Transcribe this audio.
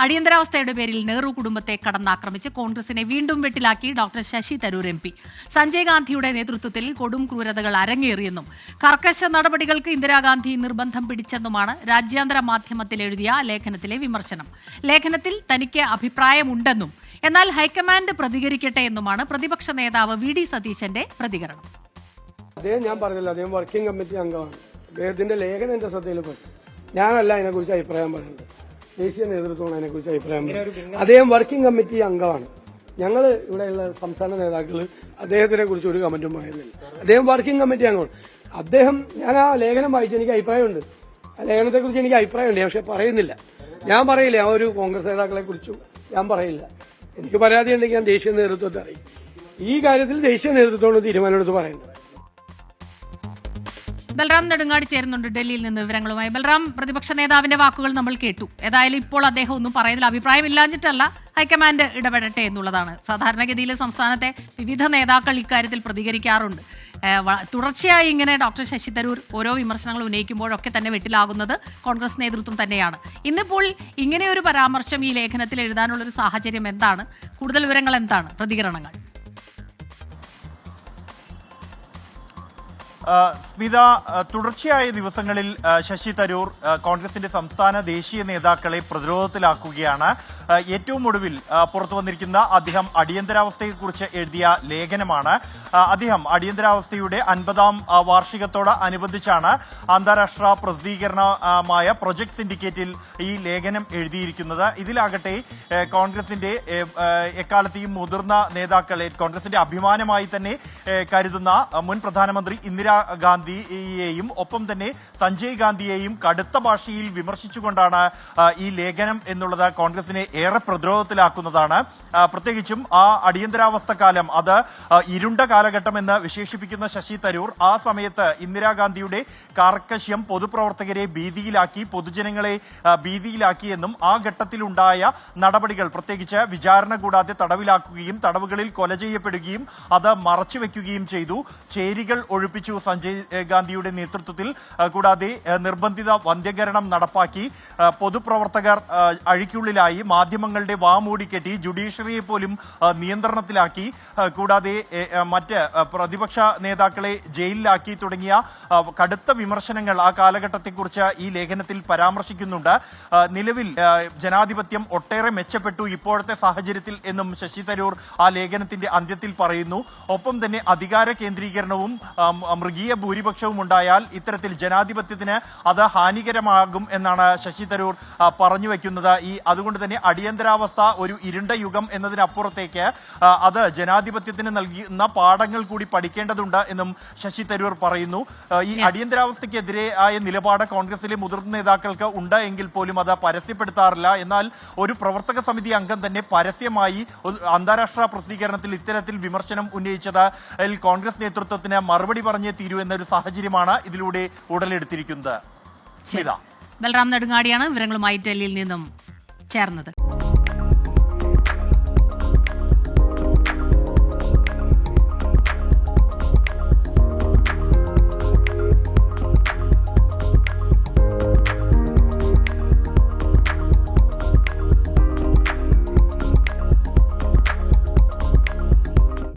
അടിയന്തരാവസ്ഥയുടെ പേരിൽ നെഹ്റു കുടുംബത്തെ കടന്നാക്രമിച്ച് കോൺഗ്രസിനെ വീണ്ടും വെട്ടിലാക്കി ഡോക്ടർ ശശി തരൂർ MP. സഞ്ജയ് ഗാന്ധിയുടെ നേതൃത്വത്തിൽ കൊടും ക്രൂരതകൾ അരങ്ങേറിയെന്നും കർക്കശ നടപടികൾക്ക് ഇന്ദിരാഗാന്ധി നിർബന്ധം പിടിച്ചെന്നുമാണ് രാജ്യാന്തര മാധ്യമത്തിൽ എഴുതിയ ലേഖനത്തിലെ വിമർശനം. ലേഖനത്തിൽ തനിക്ക് അഭിപ്രായമുണ്ടെന്നും എന്നാൽ ഹൈക്കമാൻഡ് പ്രതികരിക്കട്ടെ എന്നുമാണ് പ്രതിപക്ഷ നേതാവ് VD സതീശന്റെ പ്രതികരണം. അദ്ദേഹം ഞാൻ പറഞ്ഞില്ല, അദ്ദേഹം വർക്കിംഗ് കമ്മിറ്റി അംഗമാണ്. അദ്ദേഹത്തിന്റെ ലേഖനം എന്റെ ശ്രദ്ധയിൽപ്പെട്ടു. ഞാനല്ല അതിനെക്കുറിച്ച് അഭിപ്രായം പറയുന്നത്, ദേശീയ നേതൃത്വമാണ് അതിനെക്കുറിച്ച് അഭിപ്രായം പറയുന്നത്. അദ്ദേഹം വർക്കിംഗ് കമ്മിറ്റി അംഗമാണ്. ഞങ്ങൾ ഇവിടെയുള്ള സംസ്ഥാന നേതാക്കൾ അദ്ദേഹത്തിനെ കുറിച്ച് ഒരു കമന്റും പറയുന്നില്ല. അദ്ദേഹം വർക്കിംഗ് കമ്മിറ്റി അംഗമാണ്. ഞാൻ ആ ലേഖനം വായിച്ച് എനിക്ക് അഭിപ്രായമുണ്ട്. ആ ലേഖനത്തെക്കുറിച്ച് എനിക്ക് അഭിപ്രായമുണ്ട്, പക്ഷെ പറയുന്നില്ല. ഞാൻ പറയില്ല, ആ ഒരു കോൺഗ്രസ് നേതാക്കളെ കുറിച്ചും ഞാൻ പറയില്ല. എനിക്ക് പരാതി ഉണ്ടെങ്കിൽ ഞാൻ ദേശീയ നേതൃത്വത്തെ അറിയും. ഈ കാര്യത്തിൽ ദേശീയ നേതൃത്വമാണ് തീരുമാനമെടുത്ത് പറയുന്നത്. ബൽറാം നെടുങ്ങാടി ചേരുന്നുണ്ട് ഡൽഹിയിൽ നിന്ന് വിവരങ്ങളുമായി. ബൽറാം, പ്രതിപക്ഷ നേതാവിന്റെ വാക്കുകൾ നമ്മൾ കേട്ടു. ഏതായാലും ഇപ്പോൾ അദ്ദേഹം ഒന്നും പറയുന്നില്ല, അഭിപ്രായമില്ലാഞ്ഞിട്ടല്ല, ഹൈക്കമാൻഡ് ഇടപെടട്ടെ എന്നുള്ളതാണ്. സാധാരണഗതിയിൽ സംസ്ഥാനത്തെ വിവിധ നേതാക്കൾ ഇക്കാര്യത്തിൽ പ്രതികരിക്കാറുണ്ട്. തുടർച്ചയായി ഇങ്ങനെ ഡോക്ടർ ശശി തരൂർ ഓരോ വിമർശനങ്ങൾ ഉന്നയിക്കുമ്പോഴൊക്കെ തന്നെ വെട്ടിലാകുന്നത് കോൺഗ്രസ് നേതൃത്വം തന്നെയാണ്. ഇന്നിപ്പോൾ ഇങ്ങനെ ഒരു പരാമർശം ഈ ലേഖനത്തിൽ എഴുതാനുള്ളൊരു സാഹചര്യം എന്താണ്? കൂടുതൽ വിവരങ്ങൾ എന്താണ്, പ്രതികരണങ്ങൾ? സ്മിത, തുടർച്ചയായ ദിവസങ്ങളിൽ ശശി തരൂർ കോൺഗ്രസിന്റെ സംസ്ഥാന ദേശീയ നേതാക്കളെ പ്രതിരോധത്തിലാക്കുകയാണ്. ഏറ്റവും ഒടുവിൽ പുറത്തു വന്നിരിക്കുന്ന അദ്ദേഹം അടിയന്തരാവസ്ഥയെക്കുറിച്ച് എഴുതിയ ലേഖനമാണ്. അദ്ദേഹം അടിയന്തരാവസ്ഥയുടെ 50ാം വാർഷികത്തോട് അനുബന്ധിച്ചാണ് അന്താരാഷ്ട്ര പ്രസിദ്ധീകരണമായ പ്രൊജക്ട് സിൻഡിക്കേറ്റിൽ ഈ ലേഖനം എഴുതിയിരിക്കുന്നത്. ഇതിലാകട്ടെ കോൺഗ്രസിന്റെ എക്കാലത്തെയും മുതിർന്ന നേതാക്കളെ, കോൺഗ്രസിന്റെ അഭിമാനമായി തന്നെ കരുതുന്ന മുൻ പ്രധാനമന്ത്രി ഇന്ദിരാഗാന്ധിയെയും ഒപ്പം തന്നെ സഞ്ജയ് ഗാന്ധിയെയും കടുത്ത ഭാഷയിൽ വിമർശിച്ചുകൊണ്ടാണ് ഈ ലേഖനം എന്നുള്ളത് കോൺഗ്രസിനെ ഏറെ പ്രതിരോധത്തിലാക്കുന്നതാണ്. പ്രത്യേകിച്ചും ആ അടിയന്തരാവസ്ഥ കാലം അത് ഇരുണ്ട കാലഘട്ടം എന്ന് വിശേഷിപ്പിക്കുന്ന ശശി തരൂർ ആ സമയത്ത് ഇന്ദിരാഗാന്ധിയുടെ കാർക്കശ്യം പൊതുപ്രവർത്തകരെ ഭീതിയിലാക്കി, പൊതുജനങ്ങളെ ഭീതിയിലാക്കിയെന്നും ആ ഘട്ടത്തിലുണ്ടായ നടപടികൾ പ്രത്യേകിച്ച് വിചാരണ കൂടാതെ തടവിലാക്കുകയും തടവുകളിൽ കൊല ചെയ്യപ്പെടുകയും അത് മറച്ചുവെക്കുകയും ചെയ്തു. ചേരികൾ ഒഴിപ്പിച്ചു സഞ്ജയ് ഗാന്ധിയുടെ നേതൃത്വത്തിൽ. കൂടാതെ നിർബന്ധിത വന്ധ്യകരണം നടപ്പാക്കി. പൊതുപ്രവർത്തകർ അഴിക്കുള്ളിലായി. മാധ്യമങ്ങളുടെ വാമൂടിക്കെട്ടി. ജുഡീഷ്യറിയെ പോലും നിയന്ത്രണത്തിലാക്കി. കൂടാതെ മറ്റ് പ്രതിപക്ഷ നേതാക്കളെ ജയിലിലാക്കി തുടങ്ങിയ കടുത്ത വിമർശനങ്ങൾ ആ കാലഘട്ടത്തെക്കുറിച്ച് ഈ ലേഖനത്തിൽ പരാമർശിക്കുന്നുണ്ട്. നിലവിൽ ജനാധിപത്യം ഒട്ടേറെ മെച്ചപ്പെട്ടു ഇപ്പോഴത്തെ സാഹചര്യത്തിൽ എന്നും ശശി തരൂർ ആ ലേഖനത്തിന്റെ അന്ത്യത്തിൽ പറയുന്നു. ഒപ്പം തന്നെ അധികാര കേന്ദ്രീകരണവും മൃഗീയ ഭൂരിപക്ഷവും ഉണ്ടായാൽ ഇത്തരത്തിൽ ജനാധിപത്യത്തിന് അത് ഹാനികരമാകും എന്നാണ് ശശി തരൂർ പറഞ്ഞു വയ്ക്കുന്നത്. അതുകൊണ്ട് തന്നെ അടിയന്തരാവസ്ഥ ഒരു ഇരുണ്ട യുഗം എന്നതിനപ്പുറത്തേക്ക് അത് ജനാധിപത്യത്തിന് നൽകുന്ന പാഠങ്ങൾ കൂടി പഠിക്കേണ്ടതുണ്ട് എന്നും ശശി തരൂർ പറയുന്നു. ഈ അടിയന്തരാവസ്ഥയ്ക്കെതിരെ ആയ നിലപാട് കോൺഗ്രസിലെ മുതിർന്ന നേതാക്കൾക്ക് ഉണ്ട് എങ്കിൽ പോലും അത് പരസ്യപ്പെടുത്താറില്ല. എന്നാൽ ഒരു പ്രവർത്തക സമിതി അംഗം തന്നെ പരസ്യമായി അന്താരാഷ്ട്ര പ്രസിദ്ധീകരണത്തിൽ ഇത്തരത്തിൽ വിമർശനം ഉന്നയിച്ചത് കോൺഗ്രസ് നേതൃത്വത്തിന് മറുപടി പറഞ്ഞേ തീരൂ എന്നൊരു സാഹചര്യമാണ് ഇതിലൂടെ ഉടലെടുത്തിരിക്കുന്നത്. ബൽറാം നെടുങ്ങാടിയാണ് വിവരങ്ങളുമായി ഡൽഹിയിൽ നിന്നും ചേർന്നത്.